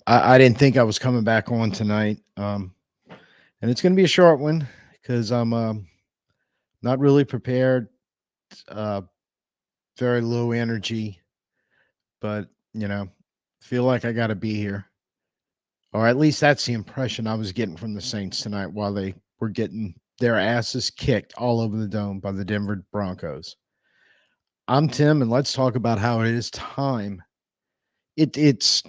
I didn't think I was coming back on tonight, and it's going to be a short one because I'm not really prepared. Uh, Very low energy, but feel like I got to be here, or at least that's the impression I was getting from the Saints tonight while they were getting their asses kicked all over the dome by the Denver Broncos. I'm Tim, and let's talk about how it is time. It's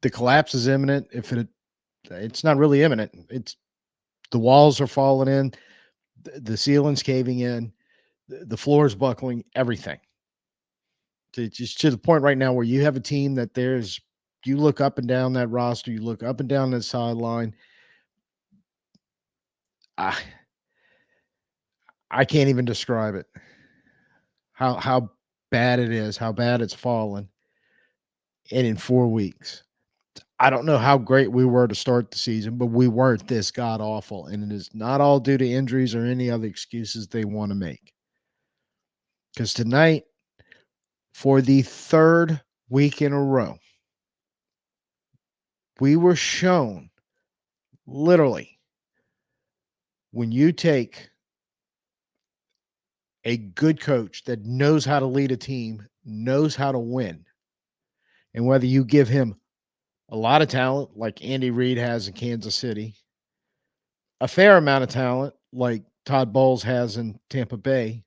the collapse is imminent. If it's not really imminent. It's the walls are falling in, the ceiling's caving in, the floor is buckling, everything. Just to the point right now where you have a team that you look up and down that roster, you look up and down that sideline. I I can't even describe it. How bad it is, how bad it's fallen, and in 4 weeks. I don't know how great we were to start the season, but we weren't this god awful, and it is not all due to injuries or any other excuses they want to make. Because tonight, for the third week in a row, we were shown literally when you take a good coach that knows how to lead a team, knows how to win, and whether you give him a lot of talent like Andy Reid has in Kansas City, a fair amount of talent like Todd Bowles has in Tampa Bay,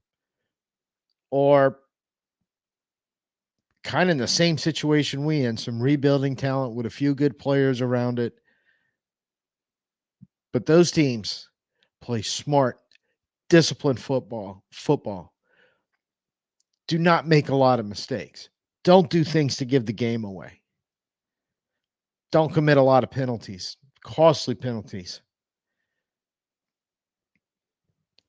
or kind of in the same situation we in, some rebuilding talent with a few good players around it. But those teams play smart, disciplined football. Do not make a lot of mistakes. Don't do things to give the game away. Don't commit a lot of penalties, costly penalties.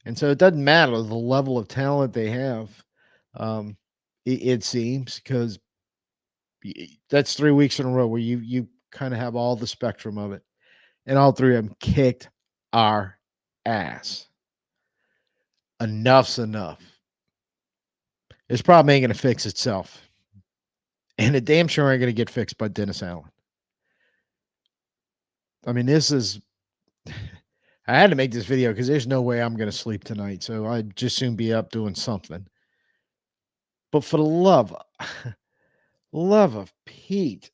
And so it doesn't matter the level of talent they have. Um, it seems because that's 3 weeks in a row where you kind of have all the spectrum of it, and all three of them kicked our ass. Enough's enough. This problem ain't going to fix itself, and it damn sure ain't going to get fixed by Dennis Allen. I mean, this is. I had to make this video because there's no way I'm going to sleep tonight, so I'd just soon be up doing something. But for the love of Pete,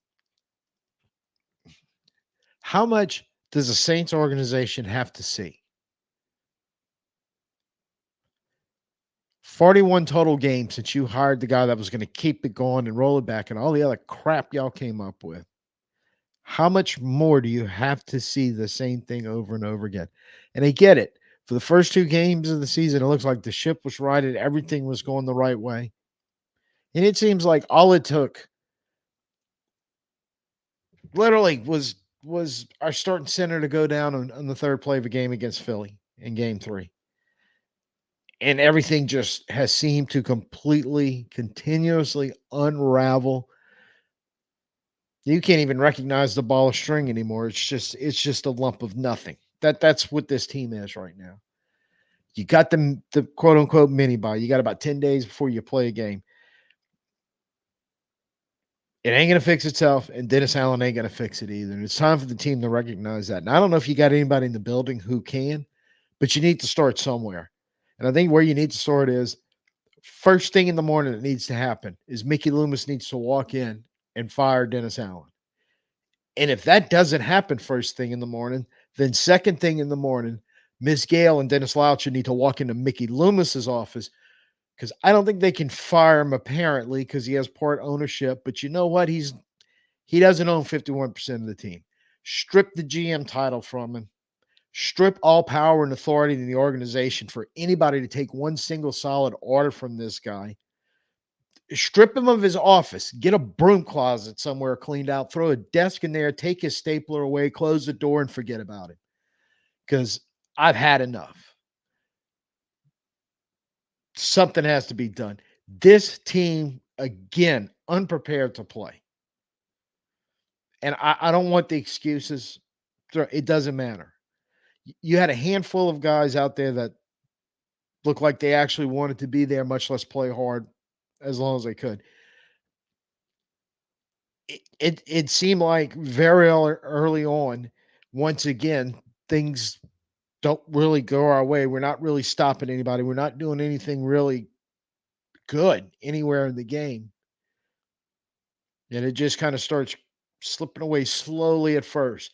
how much does the Saints organization have to see? 41 total games since you hired the guy that was going to keep it going and roll it back and all the other crap y'all came up with. How much more do you have to see the same thing over and over again? And I get it. For the first two games of the season, it looks like the ship was righted, everything was going the right way. And it seems like all it took literally was our starting center to go down on the third play of a game against Philly in game 3. And everything just has seemed to completely, continuously unravel. You can't even recognize the ball of string anymore. It's just a lump of nothing. That's what this team is right now. You got the quote unquote mini bye. You got about 10 days before you play a game. It ain't gonna fix itself, and Dennis Allen ain't gonna fix it either. And it's time for the team to recognize that. And I don't know if you got anybody in the building who can, but you need to start somewhere. And I think where you need to start is first thing in the morning that needs to happen is Mickey Loomis needs to walk in and fire Dennis Allen. And if that doesn't happen first thing in the morning, then second thing in the morning, Miss Gale and Dennis Loucher need to walk into Mickey Loomis's office because I don't think they can fire him apparently because he has part ownership. But you know what? He doesn't own 51% of the team. Strip the GM title from him. Strip all power and authority in the organization for anybody to take one single solid order from this guy. Strip him of his office, get a broom closet somewhere cleaned out, throw a desk in there, take his stapler away, close the door, and forget about it. Because I've had enough. Something has to be done. This team, again, unprepared to play. And I don't want the excuses. It doesn't matter. You had a handful of guys out there that looked like they actually wanted to be there, much less play hard as long as they could. it seemed like very early on, once again, things don't really go our way. We're not really stopping anybody. We're not doing anything really good anywhere in the game. And it just kind of starts slipping away slowly at first.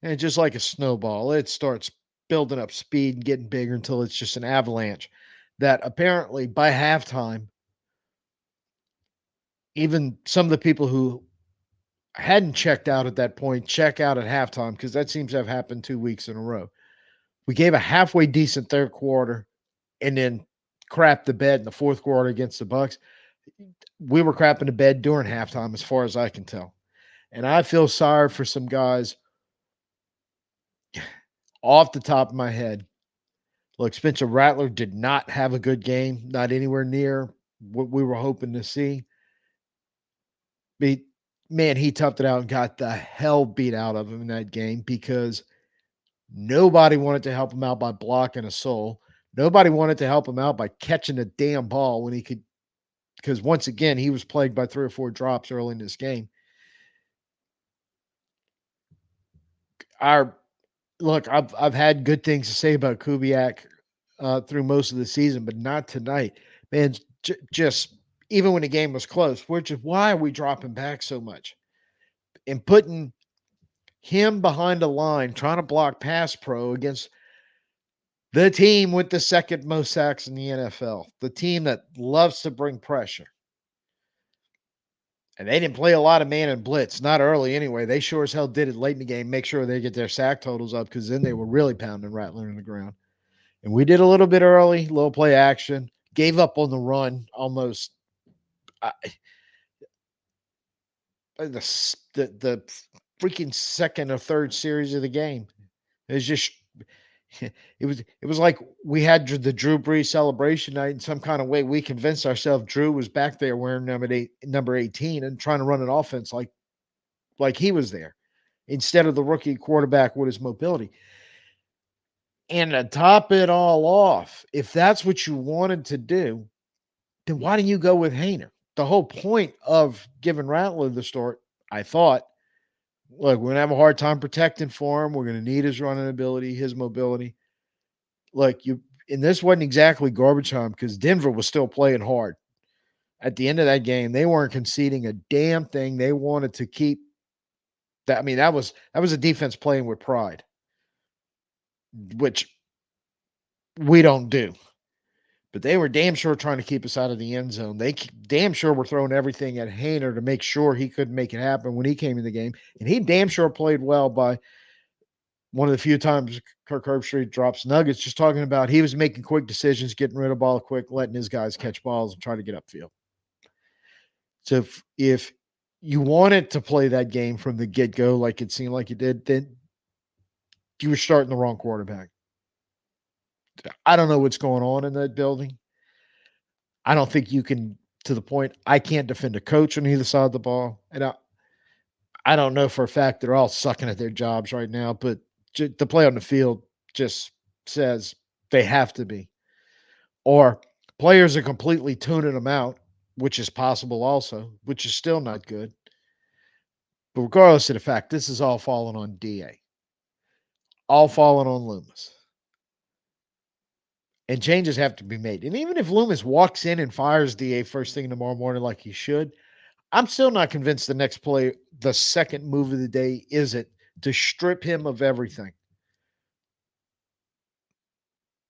And just like a snowball, it starts building up speed and getting bigger until it's just an avalanche that apparently by halftime, even some of the people who hadn't checked out at that point check out at halftime because that seems to have happened 2 weeks in a row. We gave a halfway decent third quarter and then crapped the bed in the fourth quarter against the Bucks. We were crapping the bed during halftime, as far as I can tell. And I feel sorry for some guys off the top of my head. Look, Spencer Rattler did not have a good game, not anywhere near what we were hoping to see. But man, he toughed it out and got the hell beat out of him in that game because nobody wanted to help him out by blocking a soul. Nobody wanted to help him out by catching a damn ball when he could, because once again, he was plagued by 3 or 4 drops early in this game. Our look, I've had good things to say about Kubiak through most of the season, but not tonight. Man, just even when the game was close, we're just why are we dropping back so much and putting him behind the line trying to block pass pro against the team with the second most sacks in the NFL, the team that loves to bring pressure. And they didn't play a lot of man and blitz, not early anyway. They sure as hell did it late in the game, make sure they get their sack totals up because then they were really pounding Rattler in the ground. And we did a little bit early, little play action, gave up on the run almost. Uh, the freaking second or third series of the game. It was just it was like we had the Drew Brees celebration night in some kind of way. We convinced ourselves Drew was back there wearing number 18 and trying to run an offense like he was there instead of the rookie quarterback with his mobility. And to top it all off, if that's what you wanted to do, then why didn't you go with Hayner? The whole point of giving Rattler the start, I thought, look, we're gonna have a hard time protecting for him. We're gonna need his running ability, his mobility. Look, and this wasn't exactly garbage time because Denver was still playing hard. At the end of that game, they weren't conceding a damn thing. They wanted to keep that. I mean, that was a defense playing with pride, which we don't do. But they were damn sure trying to keep us out of the end zone. They damn sure were throwing everything at Hayner to make sure he couldn't make it happen when he came in the game. And he damn sure played well by one of the few times Kirk Herbstreit drops nuggets, just talking about he was making quick decisions, getting rid of ball quick, letting his guys catch balls and try to get upfield. So if you wanted to play that game from the get-go like it seemed like you did, then you were starting the wrong quarterback. I don't know what's going on in that building. I don't think you can, to the point, I can't defend a coach on either side of the ball. And I don't know for a fact they're all sucking at their jobs right now, but the play on the field just says they have to be. Or players are completely tuning them out, which is possible also, which is still not good. But regardless of the fact, this is all falling on DA, all falling on Loomis. And changes have to be made. And even if Loomis walks in and fires DA first thing tomorrow morning like he should, I'm still not convinced the next play, the second move of the day, isn't to strip him of everything.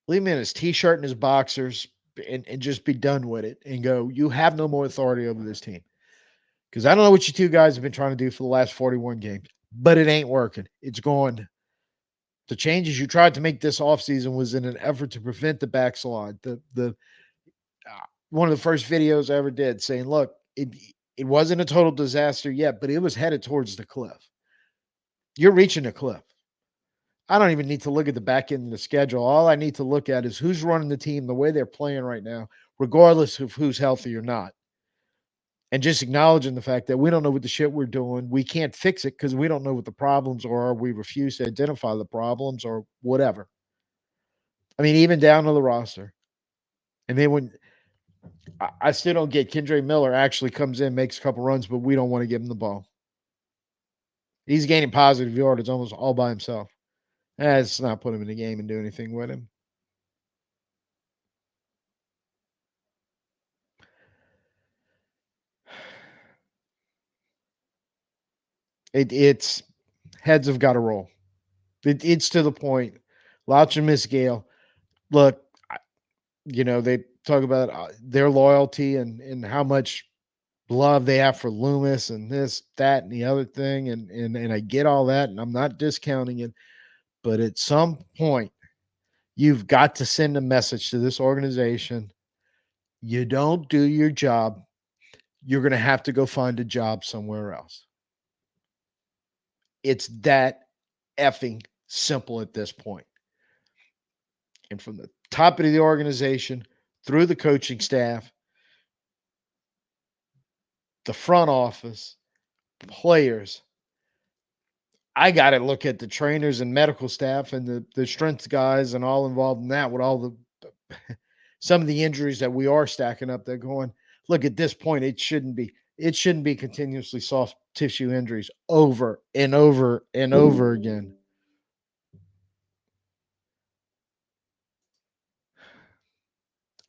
Leave him in his t-shirt and his boxers and just be done with it and go, you have no more authority over this team. Because I don't know what you two guys have been trying to do for the last 41 games, but it ain't working. It's going. The changes you tried to make this offseason was in an effort to prevent the backslide. One of the first videos I ever did saying, look, it wasn't a total disaster yet, but it was headed towards the cliff. You're reaching a cliff. I don't even need to look at the back end of the schedule. All I need to look at is who's running the team the way they're playing right now, regardless of who's healthy or not. And just acknowledging the fact that we don't know what the shit we're doing. We can't fix it because we don't know what the problems are. We refuse to identify the problems or whatever. I mean, even down to the roster. And then when I still don't get Kendre Miller actually comes in, makes a couple runs, but we don't want to give him the ball. He's gaining positive yardage almost all by himself. Let's not put him in the game and do anything with him. It's heads have got to roll. It's to the point. Louch and Miss Gale. Look, they talk about their loyalty and how much love they have for Loomis and this, that, and the other thing, and I get all that, and I'm not discounting it, but at some point, you've got to send a message to this organization. You don't do your job, you're going to have to go find a job somewhere else. It's that effing simple at this point. And from the top of the organization through the coaching staff, the front office, players, I got to look at the trainers and medical staff and the strength guys and all involved in that with all the some of the injuries that we are stacking up. They're going, look, at this point, it shouldn't be continuously soft tissue injuries over and over and over again.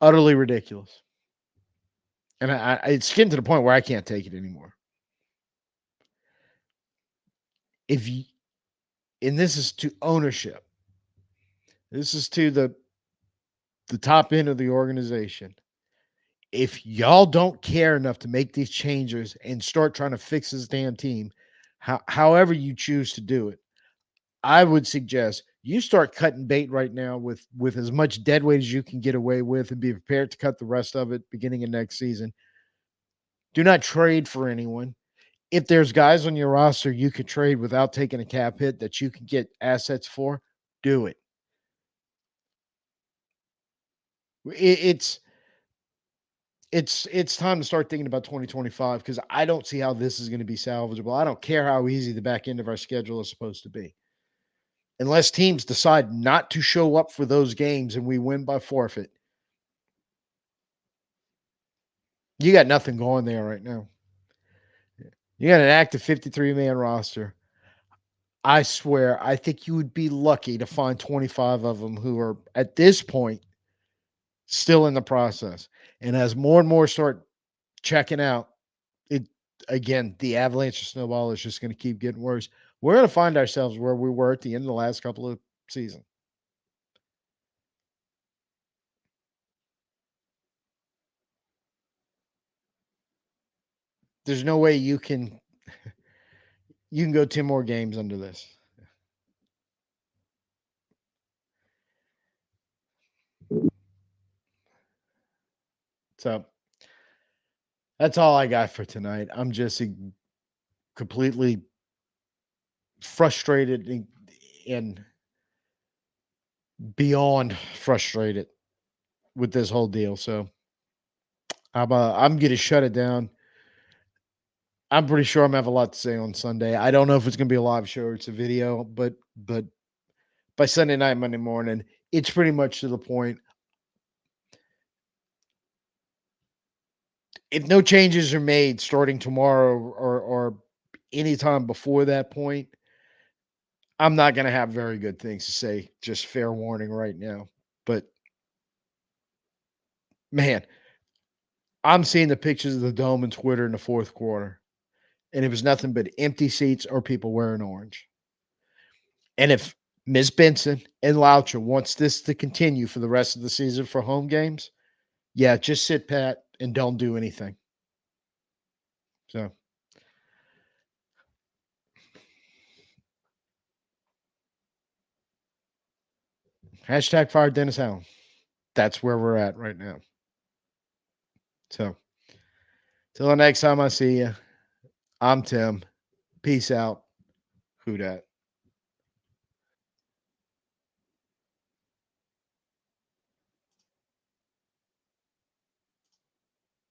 Utterly ridiculous. And it's getting to the point where I can't take it anymore. If you, and this is to ownership, this is to the top end of the organization. If y'all don't care enough to make these changes and start trying to fix this damn team, however you choose to do it, I would suggest you start cutting bait right now with as much dead weight as you can get away with and be prepared to cut the rest of it beginning of next season. Do not trade for anyone. If there's guys on your roster you could trade without taking a cap hit that you can get assets for, do it. It's it's time to start thinking about 2025 because I don't see how this is going to be salvageable. I don't care how easy the back end of our schedule is supposed to be. Unless teams decide not to show up for those games and we win by forfeit, you got nothing going there right now. You got an active 53-man roster. I swear, I think you would be lucky to find 25 of them who are at this point still in the process. And as more and more start checking out, it again, the avalanche of snowball is just going to keep getting worse. We're going to find ourselves where we were at the end of the last couple of seasons. There's no way you can go 10 more games under this. So that's all I got for tonight. I'm just completely frustrated and beyond frustrated with this whole deal. So I'm going to shut it down. I'm pretty sure I'm gonna have a lot to say on Sunday. I don't know if it's gonna be a live show or it's a video, but by Sunday night, Monday morning, it's pretty much to the point. If no changes are made starting tomorrow or anytime before that point, I'm not gonna have very good things to say. Just fair warning right now. But man, I'm seeing the pictures of the dome and Twitter in the fourth quarter, and it was nothing but empty seats or people wearing orange. And if Ms. Benson and Loucher wants this to continue for the rest of the season for home games, yeah, just sit pat and don't do anything. So hashtag fire Dennis Allen. That's where we're at right now. So till the next time I see you, I'm Tim. Peace out. Who dat?